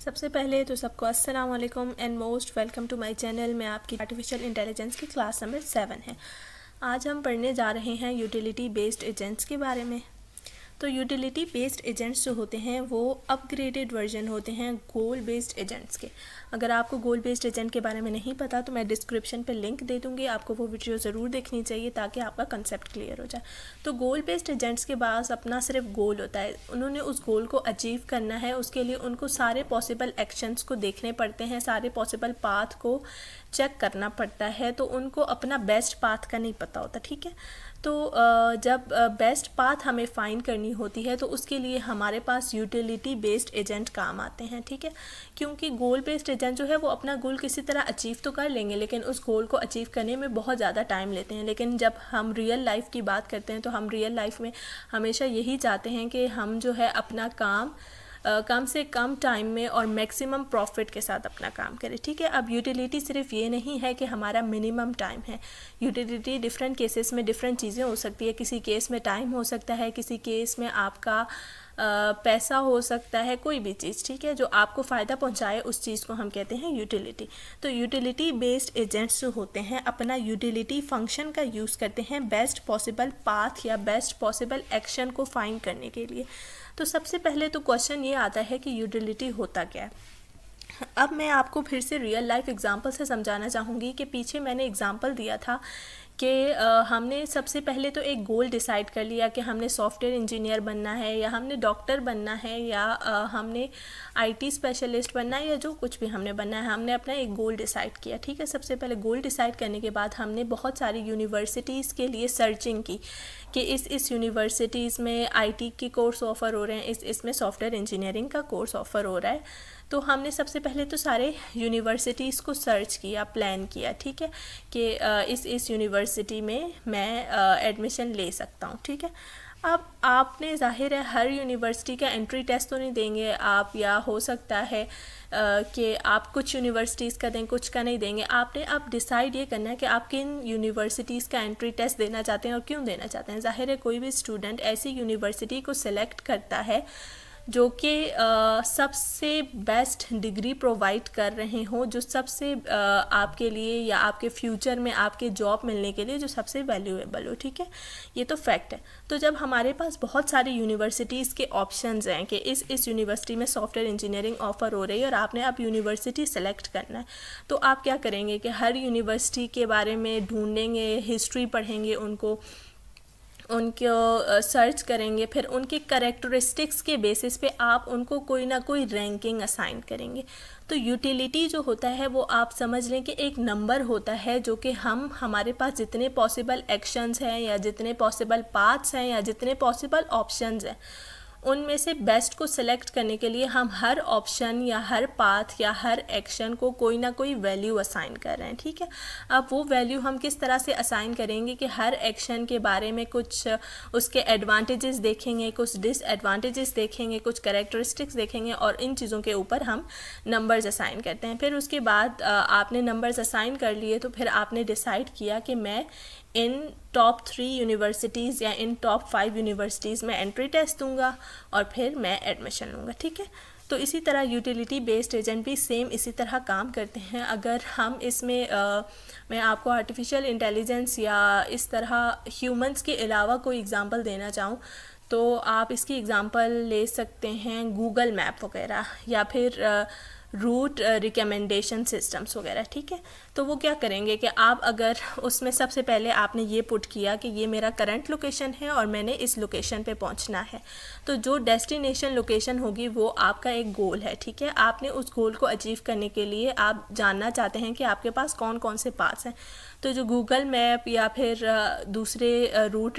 सबसे पहले तो सबको अस्सलाम वालेकुम and most welcome to my channel में आपकी आर्टिफिशियल इंटेलिजेंस की क्लास नंबर 7 है। आज हम पढ़ने जा रहे हैं यूटिलिटी बेस्ड एजेंट्स के बारे में। तो यूटिलिटी बेस्ड एजेंट्स जो होते हैं वो अपग्रेडेड वर्जन होते हैं गोल बेस्ड एजेंट्स के। अगर आपको गोल बेस्ड एजेंट के बारे में नहीं पता तो मैं डिस्क्रिप्शन पे लिंक दे दूँगी, आपको वो वीडियो ज़रूर देखनी चाहिए ताकि आपका कंसेप्ट क्लियर हो जाए। तो गोल बेस्ड एजेंट्स के पास अपना सिर्फ गोल होता है, उन्होंने उस गोल को अचीव करना है, उसके लिए उनको सारे पॉसिबल एक्शंस को देखने पड़ते हैं, सारे पॉसिबल पाथ को चेक करना पड़ता है, तो उनको अपना बेस्ट पाथ का नहीं पता होता। ठीक है, तो जब बेस्ट पाथ हमें फाइंड करनी होती है तो उसके लिए हमारे पास यूटिलिटी बेस्ड एजेंट काम आते हैं। ठीक है, क्योंकि गोल बेस्ड एजेंट जो है वो अपना गोल किसी तरह अचीव तो कर लेंगे, लेकिन उस गोल को अचीव करने में बहुत ज़्यादा टाइम लेते हैं। लेकिन जब हम रियल लाइफ की बात करते हैं तो हम रियल लाइफ में हमेशा यही चाहते हैं कि हम जो है अपना काम कम से कम टाइम में और मैक्सिमम प्रॉफिट के साथ अपना काम करें। ठीक है, अब यूटिलिटी सिर्फ ये नहीं है कि हमारा मिनिमम टाइम है। यूटिलिटी डिफरेंट केसेस में डिफरेंट चीज़ें हो सकती है। किसी केस में टाइम हो सकता है, किसी केस में आपका पैसा हो सकता है, कोई भी चीज़। ठीक है, जो आपको फ़ायदा पहुंचाए उस चीज़ को हम कहते हैं यूटिलिटी। तो यूटिलिटी बेस्ड एजेंट्स जो होते हैं अपना यूटिलिटी फंक्शन का यूज़ करते हैं बेस्ट पॉसिबल पाथ या बेस्ट पॉसिबल एक्शन को फाइंड करने के लिए। तो सबसे पहले तो क्वेश्चन ये आता है कि यूटिलिटी होता क्या है। अब मैं आपको फिर से रियल लाइफ एग्जांपल से समझाना चाहूँगी कि पीछे मैंने एग्जांपल दिया था कि हमने सबसे पहले तो एक गोल डिसाइड कर लिया कि हमने सॉफ्टवेयर इंजीनियर बनना है या हमने डॉक्टर बनना है या हमने आईटी स्पेशलिस्ट बनना है या जो कुछ भी हमने बनना है, हमने अपना एक गोल डिसाइड किया। ठीक है, सबसे पहले गोल डिसाइड करने के बाद हमने बहुत सारी यूनिवर्सिटीज़ के लिए सर्चिंग की कि इस यूनिवर्सिटीज़ में आईटी के कोर्स ऑफ़र हो रहे हैं, इसमें सॉफ्टवेयर इंजीनियरिंग का कोर्स ऑफ़र हो रहा है। तो हमने सबसे पहले तो सारे यूनिवर्सिटीज़ को सर्च किया, प्लान किया। ठीक है, कि इस यूनिवर्सिटी में मैं एडमिशन ले सकता हूँ। ठीक है, अब आपने ज़ाहिर है हर यूनिवर्सिटी का एंट्री टेस्ट तो नहीं देंगे आप, या हो सकता है कि आप कुछ यूनिवर्सिटीज़ का दें, कुछ का नहीं देंगे। आपने अब डिसाइड ये करना है कि आप किन यूनिवर्सिटीज़ का एंट्री टेस्ट देना चाहते हैं और क्यों देना चाहते हैं। ज़ाहिर है कोई भी स्टूडेंट ऐसी यूनिवर्सिटी को सिलेक्ट करता है जो कि सबसे बेस्ट डिग्री प्रोवाइड कर रहे हों, जो सबसे आपके लिए या आपके फ्यूचर में आपके जॉब मिलने के लिए जो सबसे वैल्यूएबल हो। ठीक है, ये तो फैक्ट है। तो जब हमारे पास बहुत सारी यूनिवर्सिटीज़ के ऑप्शंस हैं कि इस यूनिवर्सिटी में सॉफ्टवेयर इंजीनियरिंग ऑफ़र हो रही है और आपने अब यूनिवर्सिटी सेलेक्ट करना है, तो आप क्या करेंगे कि हर यूनिवर्सिटी के बारे में ढूंढेंगे, हिस्ट्री पढ़ेंगे, उनको सर्च करेंगे, फिर उनके करेक्टरिस्टिक्स के बेसिस पे आप उनको कोई ना कोई रैंकिंग असाइन करेंगे। तो यूटिलिटी जो होता है वो आप समझ लें कि एक नंबर होता है जो कि हमारे पास जितने पॉसिबल एक्शंस हैं या जितने पॉसिबल पाथ्स हैं या जितने पॉसिबल ऑप्शंस हैं उनमें से बेस्ट को सिलेक्ट करने के लिए हम हर ऑप्शन या हर पाथ या हर एक्शन को कोई ना कोई वैल्यू असाइन कर रहे हैं। ठीक है, अब वो वैल्यू हम किस तरह से असाइन करेंगे कि हर एक्शन के बारे में कुछ उसके एडवांटेजेस देखेंगे, कुछ डिसएडवांटेजेस देखेंगे, कुछ कैरेक्टरिस्टिक्स देखेंगे और इन चीज़ों के ऊपर हम नंबर्स असाइन करते हैं। फिर उसके बाद आपने नंबर्स असाइन कर लिए तो फिर आपने डिसाइड किया कि मैं इन टॉप 3 यूनिवर्सिटीज़ या इन टॉप 5 यूनिवर्सिटीज़ में एंट्री टेस्ट दूंगा और फिर मैं एडमिशन लूँगा। ठीक है, तो इसी तरह यूटिलिटी बेस्ड एजेंट भी सेम इसी तरह काम करते हैं। अगर हम इसमें मैं आपको आर्टिफिशियल इंटेलिजेंस या इस तरह ह्यूमंस के अलावा कोई एग्ज़ाम्पल देना चाहूँ तो आप इसकी एग्ज़ाम्पल ले सकते हैं गूगल मैप वगैरह या फिर रूट रिकमेंडेशन सिस्टम्स वगैरह। ठीक है, तो वो क्या करेंगे कि आप अगर उसमें सबसे पहले आपने ये पुट किया कि ये मेरा करंट लोकेशन है और मैंने इस लोकेशन पे पहुंचना है, तो जो डेस्टिनेशन लोकेशन होगी वो आपका एक गोल है। ठीक है, आपने उस गोल को अचीव करने के लिए आप जानना चाहते हैं कि आपके पास कौन कौन से पाथ्स हैं। तो जो गूगल मैप या फिर दूसरे रूट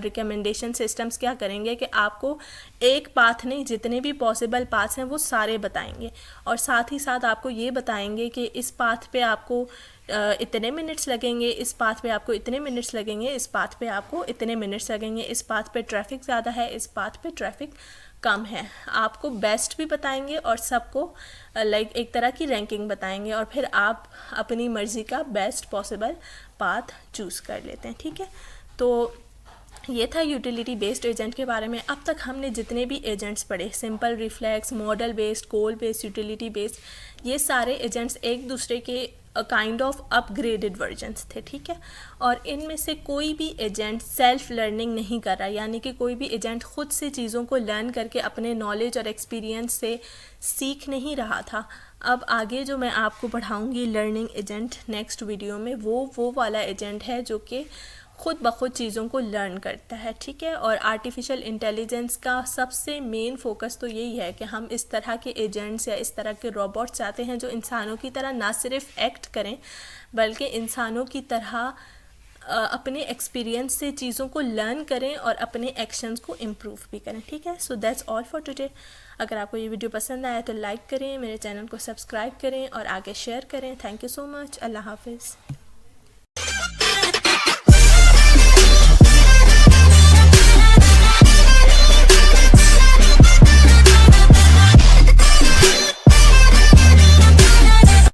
रिकमेंडेशन सिस्टम्स क्या करेंगे कि आपको एक पाथ नहीं, जितने भी पॉसिबल पाथ्स हैं वो सारे बताएंगे और साथ ही साथ आपको ये बताएंगे कि इस पाथ पे आपको इतने मिनट्स लगेंगे, इस पाथ पे आपको इतने मिनट्स लगेंगे, इस पाथ पे आपको इतने मिनट्स लगेंगे, इस पाथ पे ट्रैफिक ज़्यादा है, इस पाथ पे ट्रैफिक कम है। आपको बेस्ट भी बताएंगे और सबको एक तरह की रैंकिंग बताएंगे और फिर आप अपनी मर्ज़ी का बेस्ट पॉसिबल पाथ चूज़ कर लेते हैं। ठीक है, तो ये था यूटिलिटी बेस्ड एजेंट के बारे में। अब तक हमने जितने भी एजेंट्स पढ़े, सिंपल, रिफ्लेक्स, मॉडल बेस्ड, गोल बेस्ड, यूटिलिटी बेस्ड, ये सारे एजेंट्स एक दूसरे के काइंड ऑफ अपग्रेडेड वर्जन्स थे, ठीक है। और इनमें से कोई भी एजेंट सेल्फ लर्निंग नहीं कर रहा, यानी कि कोई भी एजेंट खुद से चीज़ों को लर्न करके अपने नॉलेज और एक्सपीरियंस से सीख नहीं रहा था। अब आगे जो मैं आपको पढ़ाऊँगी लर्निंग एजेंट नेक्स्ट वीडियो में, वो वाला एजेंट है जो कि खुद ब खुद चीज़ों को लर्न करता है, ठीक है। और आर्टिफिशियल इंटेलिजेंस का सबसे मेन फोकस तो यही है कि हम इस तरह के एजेंट्स या इस तरह के रोबोट्स चाहते हैं जो इंसानों की तरह ना सिर्फ एक्ट करें बल्कि इंसानों की तरह अपने एक्सपीरियंस से चीज़ों को लर्न करें और अपने एक्शंस को इम्प्रूव भी करें, ठीक है। So that's all for today. अगर आपको ये वीडियो पसंद आया तो लाइक करें, मेरे चैनल को सब्सक्राइब करें और आगे शेयर करें। Thank you so much. अल्लाह हाफिज़।